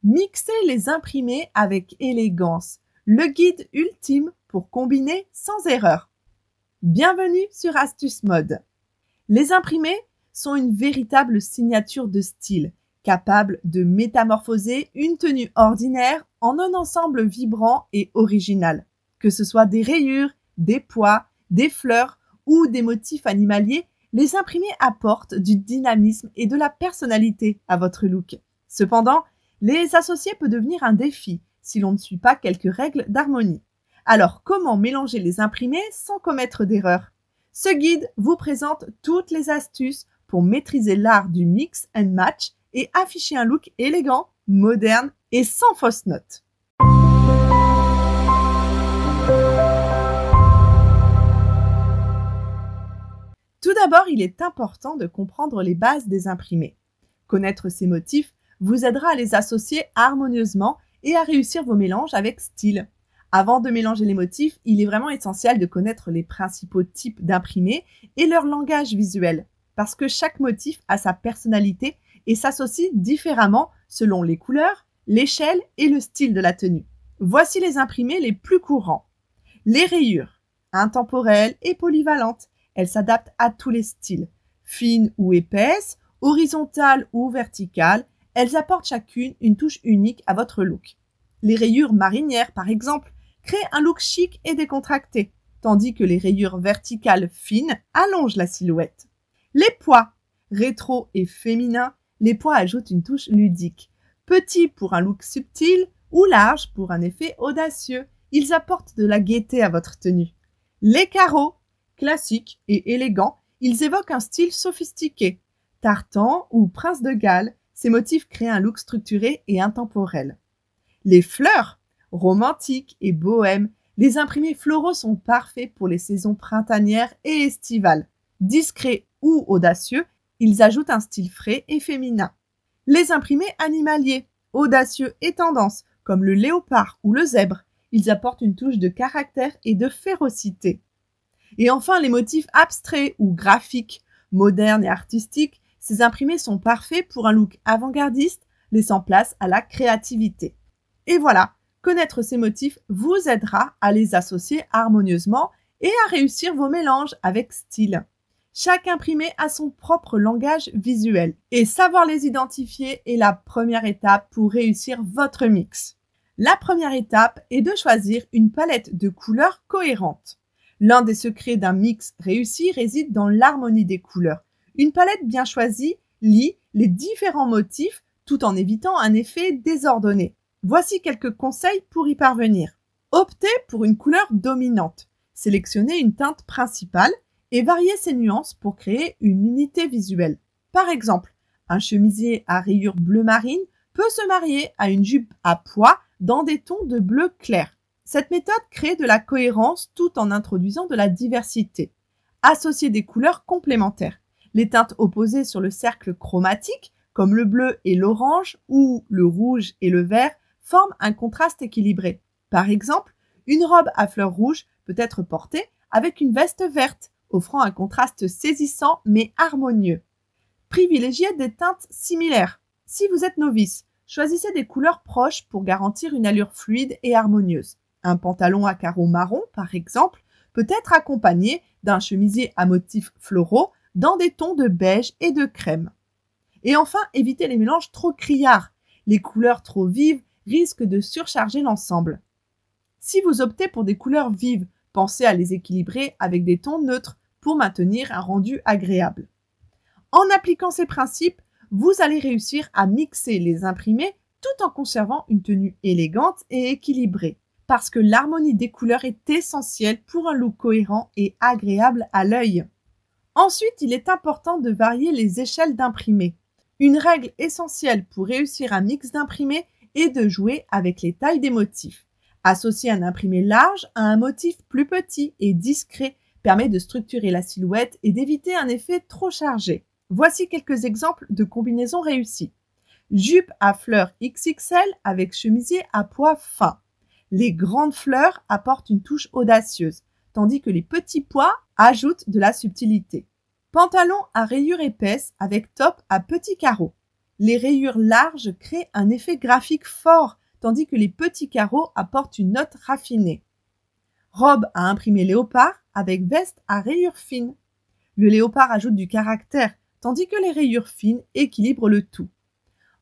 Mixez les imprimés avec élégance, le guide ultime pour combiner sans erreur. Bienvenue sur Astuce Mode. Les imprimés sont une véritable signature de style, capable de métamorphoser une tenue ordinaire en un ensemble vibrant et original. Que ce soit des rayures, des pois, des fleurs ou des motifs animaliers, les imprimés apportent du dynamisme et de la personnalité à votre look. Cependant, les associer peut devenir un défi si l'on ne suit pas quelques règles d'harmonie. Alors, comment mélanger les imprimés sans commettre d'erreurs? Ce guide vous présente toutes les astuces pour maîtriser l'art du mix and match et afficher un look élégant, moderne et sans fausses notes. Tout d'abord, il est important de comprendre les bases des imprimés. Connaître ces motifs vous aidera à les associer harmonieusement et à réussir vos mélanges avec style. Avant de mélanger les motifs, il est vraiment essentiel de connaître les principaux types d'imprimés et leur langage visuel, parce que chaque motif a sa personnalité et s'associe différemment selon les couleurs, l'échelle et le style de la tenue. Voici les imprimés les plus courants. Les rayures, intemporelles et polyvalentes, elles s'adaptent à tous les styles. Fines ou épaisses, horizontales ou verticales, elles apportent chacune une touche unique à votre look. Les rayures marinières, par exemple, créent un look chic et décontracté, tandis que les rayures verticales fines allongent la silhouette. Les pois, rétro et féminins, les pois ajoutent une touche ludique. Petits pour un look subtil ou large pour un effet audacieux, ils apportent de la gaieté à votre tenue. Les carreaux, classiques et élégants, ils évoquent un style sophistiqué. Tartan ou prince de Galles, ces motifs créent un look structuré et intemporel. Les fleurs, romantiques et bohèmes, les imprimés floraux sont parfaits pour les saisons printanières et estivales. Discrets ou audacieux, ils ajoutent un style frais et féminin. Les imprimés animaliers, audacieux et tendance, comme le léopard ou le zèbre, ils apportent une touche de caractère et de férocité. Et enfin, les motifs abstraits ou graphiques, modernes et artistiques, ces imprimés sont parfaits pour un look avant-gardiste, laissant place à la créativité. Et voilà, connaître ces motifs vous aidera à les associer harmonieusement et à réussir vos mélanges avec style. Chaque imprimé a son propre langage visuel et savoir les identifier est la première étape pour réussir votre mix. La première étape est de choisir une palette de couleurs cohérentes. L'un des secrets d'un mix réussi réside dans l'harmonie des couleurs. Une palette bien choisie lie les différents motifs tout en évitant un effet désordonné. Voici quelques conseils pour y parvenir. Optez pour une couleur dominante. Sélectionnez une teinte principale et variez ses nuances pour créer une unité visuelle. Par exemple, un chemisier à rayures bleu marine peut se marier à une jupe à pois dans des tons de bleu clair. Cette méthode crée de la cohérence tout en introduisant de la diversité. Associez des couleurs complémentaires. Les teintes opposées sur le cercle chromatique, comme le bleu et l'orange ou le rouge et le vert, forment un contraste équilibré. Par exemple, une robe à fleurs rouges peut être portée avec une veste verte, offrant un contraste saisissant mais harmonieux. Privilégiez des teintes similaires. Si vous êtes novice, choisissez des couleurs proches pour garantir une allure fluide et harmonieuse. Un pantalon à carreaux marron, par exemple, peut être accompagné d'un chemisier à motifs floraux dans des tons de beige et de crème. Et enfin, évitez les mélanges trop criards. Les couleurs trop vives risquent de surcharger l'ensemble. Si vous optez pour des couleurs vives, pensez à les équilibrer avec des tons neutres pour maintenir un rendu agréable. En appliquant ces principes, vous allez réussir à mixer les imprimés tout en conservant une tenue élégante et équilibrée, parce que l'harmonie des couleurs est essentielle pour un look cohérent et agréable à l'œil. Ensuite, il est important de varier les échelles d'imprimés. Une règle essentielle pour réussir un mix d'imprimés est de jouer avec les tailles des motifs. Associer un imprimé large à un motif plus petit et discret permet de structurer la silhouette et d'éviter un effet trop chargé. Voici quelques exemples de combinaisons réussies. Jupe à fleurs XXL avec chemisier à pois fin. Les grandes fleurs apportent une touche audacieuse, tandis que les petits pois ajoutent de la subtilité. Pantalon à rayures épaisses avec top à petits carreaux. Les rayures larges créent un effet graphique fort, tandis que les petits carreaux apportent une note raffinée. Robe à imprimer léopard avec veste à rayures fines. Le léopard ajoute du caractère, tandis que les rayures fines équilibrent le tout.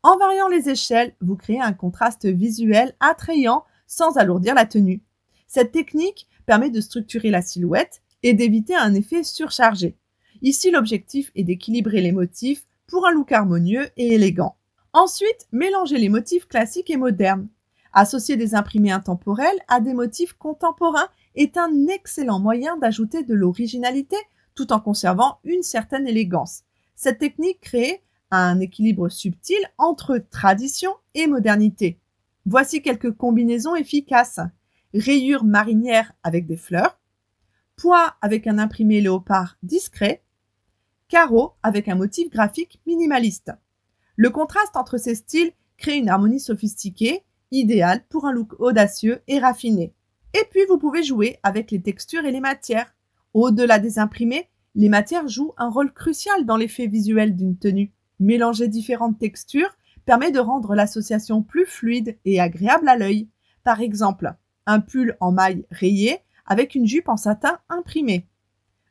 En variant les échelles, vous créez un contraste visuel attrayant sans alourdir la tenue. Cette technique permet de structurer la silhouette et d'éviter un effet surchargé. Ici, l'objectif est d'équilibrer les motifs pour un look harmonieux et élégant. Ensuite, mélangez les motifs classiques et modernes. Associer des imprimés intemporels à des motifs contemporains est un excellent moyen d'ajouter de l'originalité tout en conservant une certaine élégance. Cette technique crée un équilibre subtil entre tradition et modernité. Voici quelques combinaisons efficaces. Rayures marinières avec des fleurs, pois avec un imprimé léopard discret, carreaux avec un motif graphique minimaliste. Le contraste entre ces styles crée une harmonie sophistiquée, idéale pour un look audacieux et raffiné. Et puis vous pouvez jouer avec les textures et les matières. Au-delà des imprimés, les matières jouent un rôle crucial dans l'effet visuel d'une tenue. Mélanger différentes textures permet de rendre l'association plus fluide et agréable à l'œil. Par exemple, un pull en maille rayée avec une jupe en satin imprimée.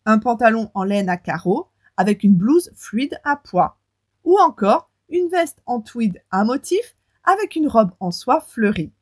Un pantalon en laine à carreaux avec une blouse fluide à pois. Ou encore une veste en tweed à motif avec une robe en soie fleurie.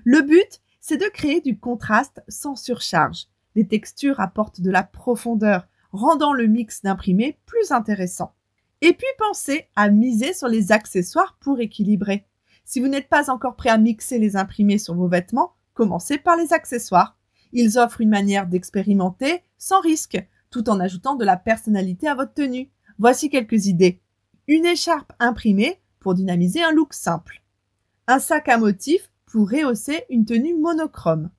Le but, c'est de créer du contraste sans surcharge. Les textures apportent de la profondeur, rendant le mix d'imprimés plus intéressant. Et puis pensez à miser sur les accessoires pour équilibrer. Si vous n'êtes pas encore prêt à mixer les imprimés sur vos vêtements, commencez par les accessoires. Ils offrent une manière d'expérimenter sans risque, tout en ajoutant de la personnalité à votre tenue. Voici quelques idées. Une écharpe imprimée pour dynamiser un look simple. Un sac à motif pour rehausser une tenue monochrome.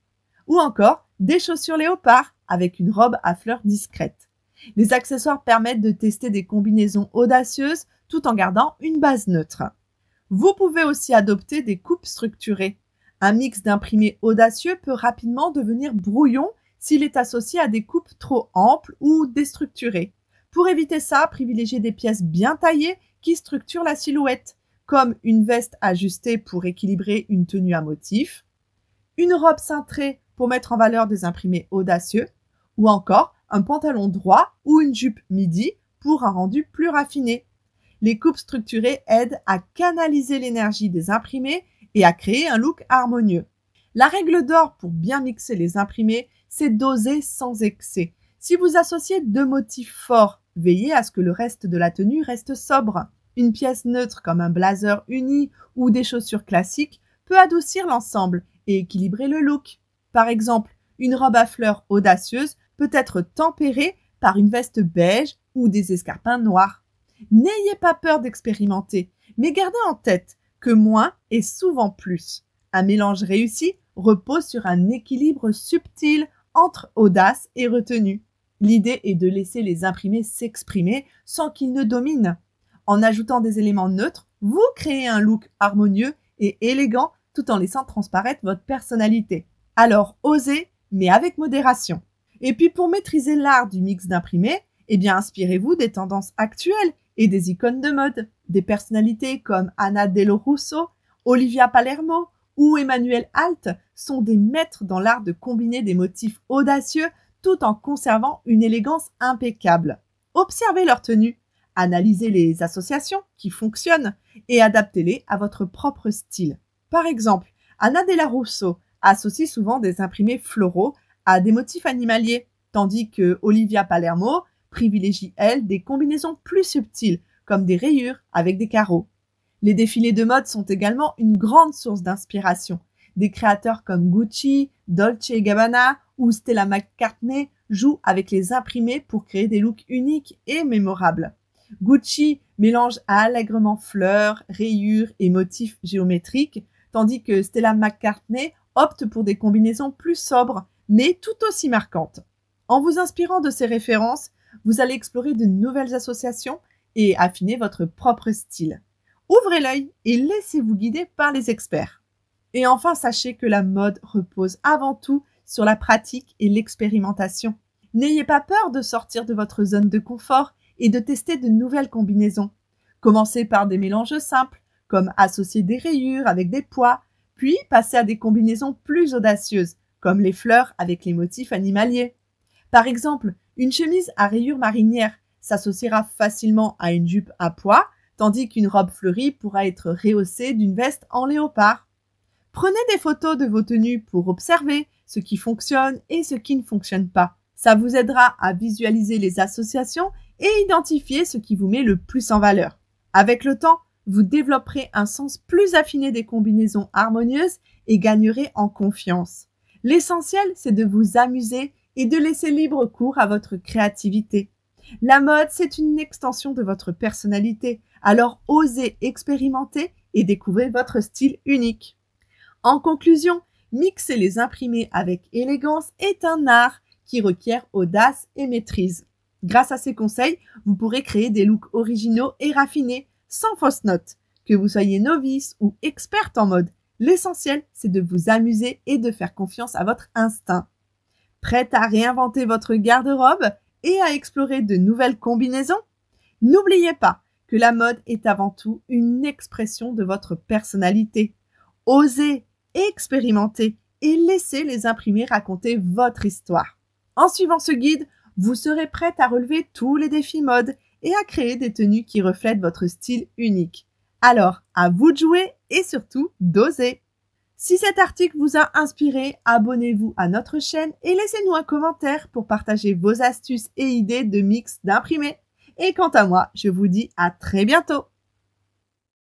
Ou encore des chaussures léopard avec une robe à fleurs discrète. Les accessoires permettent de tester des combinaisons audacieuses tout en gardant une base neutre. Vous pouvez aussi adopter des coupes structurées. Un mix d'imprimés audacieux peut rapidement devenir brouillon s'il est associé à des coupes trop amples ou déstructurées. Pour éviter ça, privilégiez des pièces bien taillées qui structurent la silhouette, comme une veste ajustée pour équilibrer une tenue à motif, une robe cintrée pour mettre en valeur des imprimés audacieux, ou encore un pantalon droit ou une jupe midi pour un rendu plus raffiné. Les coupes structurées aident à canaliser l'énergie des imprimés et à créer un look harmonieux. La règle d'or pour bien mixer les imprimés, c'est d'oser sans excès. Si vous associez deux motifs forts, veillez à ce que le reste de la tenue reste sobre. Une pièce neutre comme un blazer uni ou des chaussures classiques peut adoucir l'ensemble et équilibrer le look. Par exemple, une robe à fleurs audacieuse peut être tempérée par une veste beige ou des escarpins noirs. N'ayez pas peur d'expérimenter, mais gardez en tête que moins est souvent plus. Un mélange réussi repose sur un équilibre subtil entre audace et retenue. L'idée est de laisser les imprimés s'exprimer sans qu'ils ne dominent. En ajoutant des éléments neutres, vous créez un look harmonieux et élégant tout en laissant transparaître votre personnalité. Alors osez, mais avec modération. Et puis pour maîtriser l'art du mix d'imprimés, inspirez-vous des tendances actuelles et des icônes de mode. Des personnalités comme Anna Dello Russo, Olivia Palermo ou Emmanuel Alt sont des maîtres dans l'art de combiner des motifs audacieux tout en conservant une élégance impeccable. Observez leurs tenues, analysez les associations qui fonctionnent et adaptez-les à votre propre style. Par exemple, Anna Dello Russo associe souvent des imprimés floraux à des motifs animaliers, tandis que Olivia Palermo privilégie, elle, des combinaisons plus subtiles, comme des rayures avec des carreaux. Les défilés de mode sont également une grande source d'inspiration. Des créateurs comme Gucci, Dolce & Gabbana ou Stella McCartney jouent avec les imprimés pour créer des looks uniques et mémorables. Gucci mélange allègrement fleurs, rayures et motifs géométriques, tandis que Stella McCartney opte pour des combinaisons plus sobres, mais tout aussi marquantes. En vous inspirant de ces références, vous allez explorer de nouvelles associations et affiner votre propre style. Ouvrez l'œil et laissez-vous guider par les experts. Et enfin, sachez que la mode repose avant tout sur la pratique et l'expérimentation. N'ayez pas peur de sortir de votre zone de confort et de tester de nouvelles combinaisons. Commencez par des mélanges simples, comme associer des rayures avec des pois, puis passez à des combinaisons plus audacieuses, comme les fleurs avec les motifs animaliers. Par exemple, une chemise à rayures marinières s'associera facilement à une jupe à pois, tandis qu'une robe fleurie pourra être rehaussée d'une veste en léopard. Prenez des photos de vos tenues pour observer ce qui fonctionne et ce qui ne fonctionne pas. Ça vous aidera à visualiser les associations et identifier ce qui vous met le plus en valeur. Avec le temps, vous développerez un sens plus affiné des combinaisons harmonieuses et gagnerez en confiance. L'essentiel, c'est de vous amuser et de laisser libre cours à votre créativité. La mode, c'est une extension de votre personnalité, alors osez expérimenter et découvrez votre style unique. En conclusion, mixer les imprimés avec élégance est un art qui requiert audace et maîtrise. Grâce à ces conseils, vous pourrez créer des looks originaux et raffinés, sans fausses notes. Que vous soyez novice ou experte en mode, l'essentiel, c'est de vous amuser et de faire confiance à votre instinct. Prête à réinventer votre garde-robe et à explorer de nouvelles combinaisons? N'oubliez pas que la mode est avant tout une expression de votre personnalité. Osez, expérimentez et laissez les imprimés raconter votre histoire. En suivant ce guide, vous serez prête à relever tous les défis mode et à créer des tenues qui reflètent votre style unique. Alors, à vous de jouer et surtout d'oser! Si cet article vous a inspiré, abonnez-vous à notre chaîne et laissez-nous un commentaire pour partager vos astuces et idées de mix d'imprimés. Et quant à moi, je vous dis à très bientôt!